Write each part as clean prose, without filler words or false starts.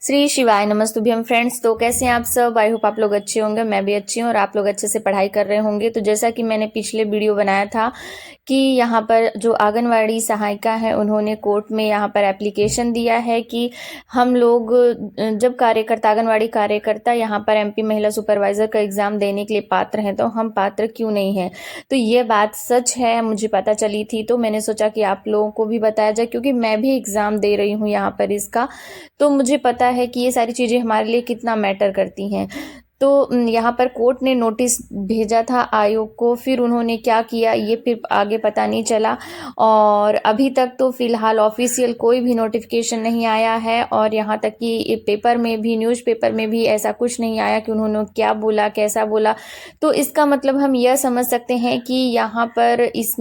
श्री शिवाय नमस्तुभ्यम फ्रेंड्स। तो कैसे हैं आप सब? आई होप आप लोग अच्छे होंगे, मैं भी अच्छी हूँ और आप लोग अच्छे से पढ़ाई कर रहे होंगे। तो जैसा कि मैंने पिछले वीडियो बनाया था कि यहाँ पर जो आंगनवाड़ी सहायिका है उन्होंने कोर्ट में यहाँ पर एप्लीकेशन दिया है कि हम लोग जब कार्यकर्ता आंगनवाड़ी कार्यकर्ता यहाँ पर एमपी महिला सुपरवाइजर का एग्ज़ाम देने के लिए पात्र हैं तो हम पात्र क्यों नहीं हैं। तो ये बात सच है, मुझे पता चली थी तो मैंने सोचा कि आप लोगों को भी बताया जाए, क्योंकि मैं भी एग्ज़ाम दे रही हूँ यहाँ पर इसका। तो मुझे पता है कि ये सारी चीज़ें हमारे लिए कितना मैटर करती हैं। तो यहाँ पर कोर्ट ने नोटिस भेजा था आयोग को, फिर उन्होंने क्या किया ये फिर आगे पता नहीं चला। और अभी तक तो फ़िलहाल ऑफिशियल कोई भी नोटिफिकेशन नहीं आया है और यहाँ तक कि पेपर में भी, न्यूज़पेपर में भी ऐसा कुछ नहीं आया कि उन्होंने क्या बोला, कैसा बोला। तो इसका मतलब हम यह समझ सकते हैं कि यहाँ पर इस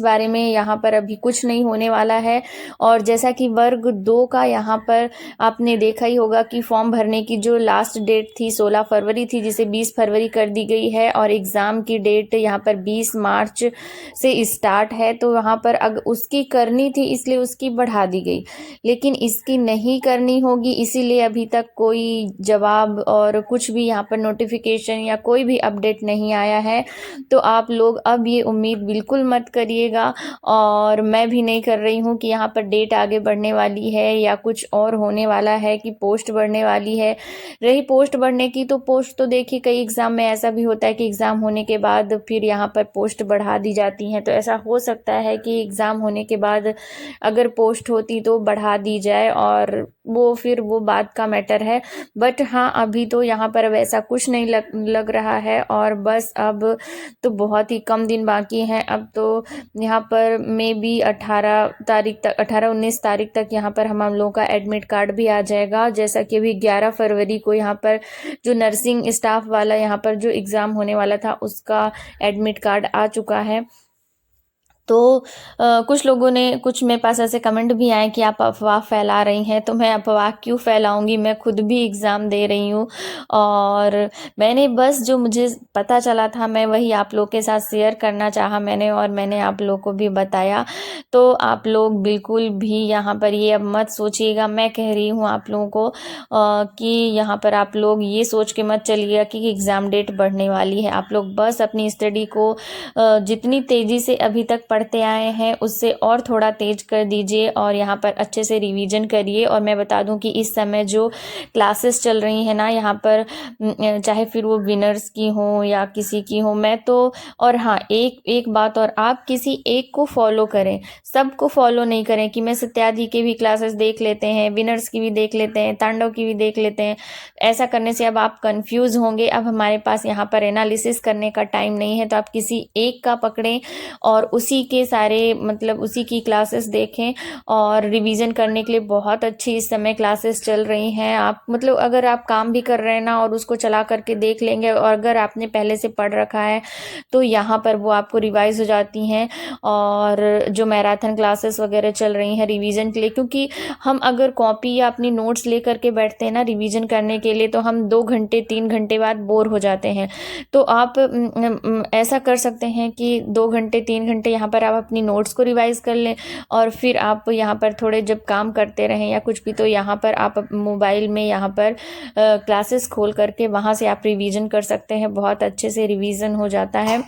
बारे में यहाँ पर अभी कुछ नहीं होने वाला है। और जैसा कि वर्ग 2 का यहाँ पर आपने देखा ही होगा कि फॉर्म भरने की जो लास्ट डेट थी 16 फरवरी थी, जिसे 20 फरवरी कर दी गई है और एग्ज़ाम की डेट यहाँ पर 20 मार्च से स्टार्ट है। तो वहाँ पर उसकी करनी थी इसलिए उसकी बढ़ा दी गई, लेकिन इसकी नहीं करनी होगी, इसीलिए अभी तक कोई जवाब और कुछ भी यहाँ पर नोटिफिकेशन या कोई भी अपडेट नहीं आया है। तो आप लोग अब ये उम्मीद बिल्कुल मत करिएगा और मैं भी नहीं कर रही हूँ कि यहाँ पर डेट आगे बढ़ने वाली है या कुछ और होने वाला है कि पोस्ट बढ़ने वाली है। रही पोस्ट बढ़ने की, तो पोस्ट तो देखिए कई एग्ज़ाम में ऐसा भी होता है कि एग्ज़ाम होने के बाद फिर यहाँ पर पोस्ट बढ़ा दी जाती हैं। तो ऐसा हो सकता है कि एग्ज़ाम होने के बाद अगर पोस्ट होती तो बढ़ा दी जाए, और वो बात का मैटर है। बट हाँ, अभी तो यहाँ पर अब ऐसा कुछ नहीं लग रहा है और बस अब तो बहुत ही कम दिन बाकी हैं। अब तो यहाँ पर मे बी 18-19 तारीख तक यहाँ पर हम लोगों का एडमिट कार्ड भी आ जाएगा। जैसा कि अभी 11 फरवरी को यहाँ पर जो नर्सिंग स्टाफ वाला यहाँ पर जो एग्ज़ाम होने वाला था उसका एडमिट कार्ड आ चुका है। तो कुछ लोगों ने, कुछ मेरे पास ऐसे कमेंट भी आए कि आप अफवाह फैला रही हैं। तो मैं अफवाह क्यों फैलाऊंगी, मैं खुद भी एग्ज़ाम दे रही हूँ और मैंने बस जो मुझे पता चला था मैं वही आप लोग के साथ शेयर करना चाहा मैंने, और मैंने आप लोग को भी बताया। तो आप लोग बिल्कुल भी यहाँ पर ये अब मत सोचिएगा, मैं कह रही हूँ आप लोगों को कि यहाँ पर आप लोग ये सोच के मत चलिएगा कि एग्ज़ाम डेट बढ़ने वाली है। आप लोग बस अपनी स्टडी को जितनी तेज़ी से अभी तक पढ़ते आए हैं उससे और थोड़ा तेज कर दीजिए और यहाँ पर अच्छे से रिवीजन करिए। और मैं बता दूं कि इस समय जो क्लासेस चल रही हैं ना यहाँ पर, चाहे फिर वो विनर्स की हो या किसी की हो, मैं तो, और हाँ एक बात और, आप किसी एक को फॉलो करें, सबको फॉलो नहीं करें कि मैं सत्यादि के भी क्लासेस देख लेते हैं, विनर्स की भी देख लेते हैं, तांडव की भी देख लेते हैं। ऐसा करने से अब आप कंफ्यूज होंगे। अब हमारे पास यहाँ पर एनालिसिस करने का टाइम नहीं है, तो आप किसी एक का पकड़ें और उसी के सारे, मतलब उसी की क्लासेस देखें। और रिवीजन करने के लिए बहुत अच्छी इस समय क्लासेस चल रही हैं। आप मतलब अगर आप काम भी कर रहे हैं ना और उसको चला करके देख लेंगे, और अगर आपने पहले से पढ़ रखा है तो यहाँ पर वो आपको रिवाइज हो जाती हैं। और जो मैराथन क्लासेस वगैरह चल रही हैं रिवीजन के लिए, क्योंकि हम अगर कॉपी या अपनी नोट्स ले करके बैठते हैं ना रिवीजन करने के लिए, तो हम 2 घंटे 3 घंटे बाद बोर हो जाते हैं। तो आप ऐसा कर सकते हैं कि 2 घंटे 3 घंटे यहाँ पर आप अपनी नोट्स को रिवाइज कर लें, और फिर आप यहाँ पर थोड़े जब काम करते रहें या कुछ भी, तो यहाँ पर आप मोबाइल में यहाँ पर क्लासेस खोल करके वहाँ से आप रिवीजन कर सकते हैं। बहुत अच्छे से रिवीजन हो जाता है।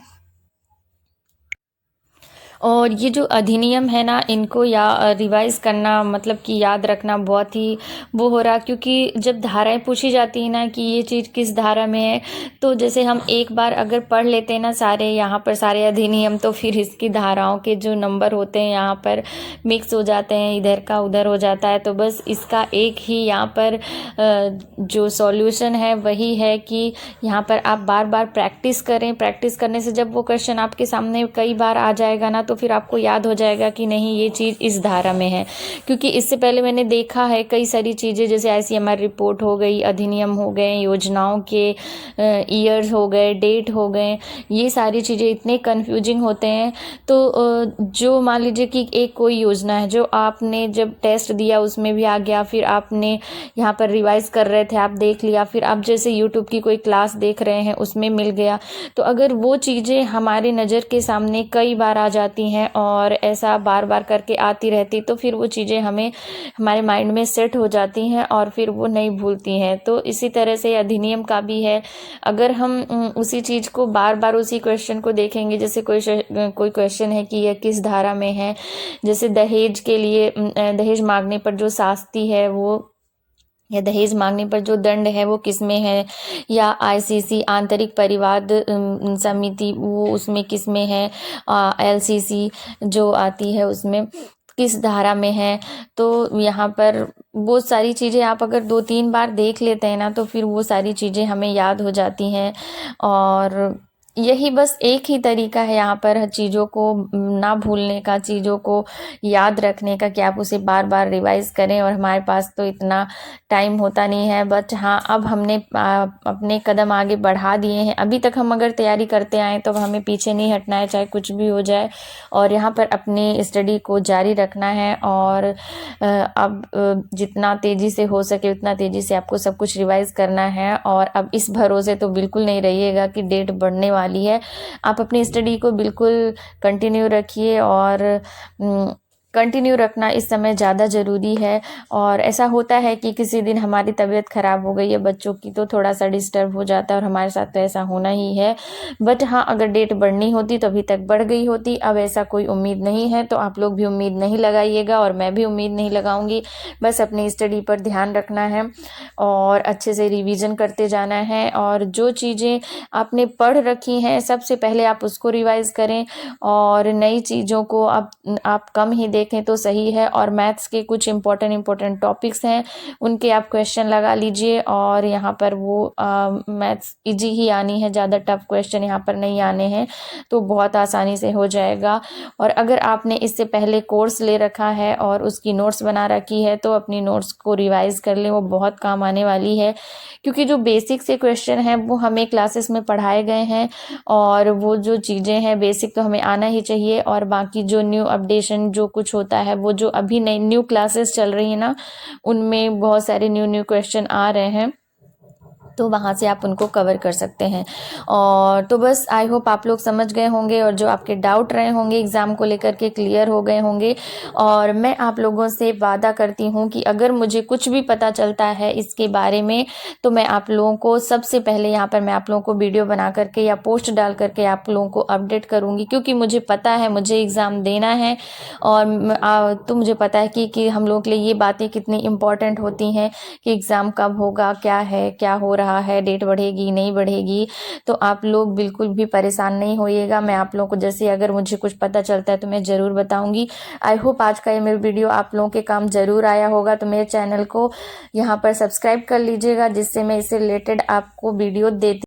और ये जो अधिनियम है ना, इनको या रिवाइज़ करना, मतलब कि याद रखना बहुत ही वो हो रहा, क्योंकि जब धाराएं पूछी जाती है ना कि ये चीज़ किस धारा में है, तो जैसे हम एक बार अगर पढ़ लेते हैं ना सारे यहाँ पर सारे अधिनियम, तो फिर इसकी धाराओं के जो नंबर होते हैं यहाँ पर मिक्स हो जाते हैं, इधर का उधर हो जाता है। तो बस इसका एक ही यहाँ पर जो सॉल्यूशन है वही है कि यहाँ पर आप बार बार प्रैक्टिस करें। प्रैक्टिस करने से जब वो क्वेश्चन आपके सामने कई बार आ जाएगा ना, तो फिर आपको याद हो जाएगा कि नहीं ये चीज़ इस धारा में है। क्योंकि इससे पहले मैंने देखा है कई सारी चीज़ें, जैसे ICMR रिपोर्ट हो गई, अधिनियम हो गए, योजनाओं के ईयर्स हो गए, डेट हो गए, ये सारी चीज़ें इतने कन्फ्यूजिंग होते हैं। तो जो मान लीजिए कि एक कोई योजना है जो आपने जब टेस्ट दिया उसमें भी आ गया, फिर आपने यहाँ पर रिवाइज कर रहे थे आप देख लिया, फिर आप जैसे यूट्यूब की कोई क्लास देख रहे हैं उसमें मिल गया, तो अगर वो चीज़ें हमारे नज़र के सामने कई बार आ जाती जाती हैं और ऐसा बार बार करके आती रहती, तो फिर वो चीज़ें हमें हमारे माइंड में सेट हो जाती हैं और फिर वो नहीं भूलती हैं। तो इसी तरह से अधिनियम का भी है, अगर हम उसी चीज़ को बार बार उसी क्वेश्चन को देखेंगे, जैसे कोई क्वेश्चन है कि यह किस धारा में है, जैसे दहेज के लिए दहेज मांगने पर जो शास्ति है वो, या दहेज मांगने पर जो दंड है वो किस में है, या आईसीसी आंतरिक परिवाद समिति वो उसमें किस में है, एलसीसी जो आती है उसमें किस धारा में है। तो यहाँ पर बहुत सारी चीज़ें आप अगर 2-3 बार देख लेते हैं ना, तो फिर वो सारी चीज़ें हमें याद हो जाती हैं। और यही बस एक ही तरीका है यहाँ पर चीज़ों को ना भूलने का, चीज़ों को याद रखने का, कि आप उसे बार बार रिवाइज़ करें। और हमारे पास तो इतना टाइम होता नहीं है, बट हाँ अब हमने अपने कदम आगे बढ़ा दिए हैं। अभी तक हम अगर तैयारी करते आए तो हमें पीछे नहीं हटना है, चाहे कुछ भी हो जाए, और यहाँ पर अपनी स्टडी को जारी रखना है। और अब जितना तेज़ी से हो सके उतना तेज़ी से आपको सब कुछ रिवाइज़ करना है। और अब इस भरोसे तो बिल्कुल नहीं रहिएगा कि डेट बढ़ने वाली है। आप अपनी स्टडी को बिल्कुल कंटिन्यू रखिए, और कंटिन्यू रखना इस समय ज़्यादा ज़रूरी है। और ऐसा होता है कि किसी दिन हमारी तबीयत ख़राब हो गई है बच्चों की, तो थोड़ा सा डिस्टर्ब हो जाता है, और हमारे साथ तो ऐसा होना ही है। बट हाँ, अगर डेट बढ़नी होती तो अभी तक बढ़ गई होती, अब ऐसा कोई उम्मीद नहीं है। तो आप लोग भी उम्मीद नहीं लगाइएगा और मैं भी उम्मीद नहीं लगाऊंगी। बस अपनी स्टडी पर ध्यान रखना है और अच्छे से रिवीजन करते जाना है। और जो चीज़ें आपने पढ़ रखी हैं सबसे पहले आप उसको रिवाइज़ करें, और नई चीज़ों को आप कम ही देखें तो सही है। और मैथ्स के कुछ इम्पोर्टेंट टॉपिक्स हैं, उनके आप क्वेश्चन लगा लीजिए, और यहाँ पर वो मैथ्स इजी ही आनी है, ज़्यादा टफ क्वेश्चन यहाँ पर नहीं आने हैं, तो बहुत आसानी से हो जाएगा। और अगर आपने इससे पहले कोर्स ले रखा है और उसकी नोट्स बना रखी है, तो अपनी नोट्स को रिवाइज़ कर लें, वो बहुत काम आने वाली है। क्योंकि जो बेसिक से क्वेश्चन हैं वो हमें क्लासेस में पढ़ाए गए हैं, और वो जो चीज़ें हैं बेसिक तो हमें आना ही चाहिए। और बाकी जो न्यू अपडेशन जो कुछ होता है, वो जो अभी नई न्यू क्लासेस चल रही हैं ना, उनमें बहुत सारे न्यू क्वेश्चन आ रहे हैं, तो वहाँ से आप उनको कवर कर सकते हैं। और तो बस आई होप आप लोग समझ गए होंगे, और जो आपके डाउट रहे होंगे एग्ज़ाम को लेकर के क्लियर हो गए होंगे। और मैं आप लोगों से वादा करती हूँ कि अगर मुझे कुछ भी पता चलता है इसके बारे में, तो मैं आप लोगों को सबसे पहले यहाँ पर मैं आप लोगों को वीडियो बना करके या पोस्ट डाल करके आप लोगों को अपडेट करूँगी। क्योंकि मुझे पता है मुझे एग्ज़ाम देना है, और तो मुझे पता है कि हम लोगों के लिए ये बातें कितनी इम्पॉर्टेंट होती हैं, कि एग्ज़ाम कब होगा, क्या है, क्या हो रहा है, डेट बढ़ेगी नहीं बढ़ेगी। तो आप लोग बिल्कुल भी परेशान नहीं होइएगा। मैं आप लोगों को जैसे अगर मुझे कुछ पता चलता है तो मैं ज़रूर बताऊंगी। आई होप आज का ये मेरा वीडियो आप लोगों के काम ज़रूर आया होगा। तो मेरे चैनल को यहाँ पर सब्सक्राइब कर लीजिएगा, जिससे मैं इससे रिलेटेड आपको वीडियो देती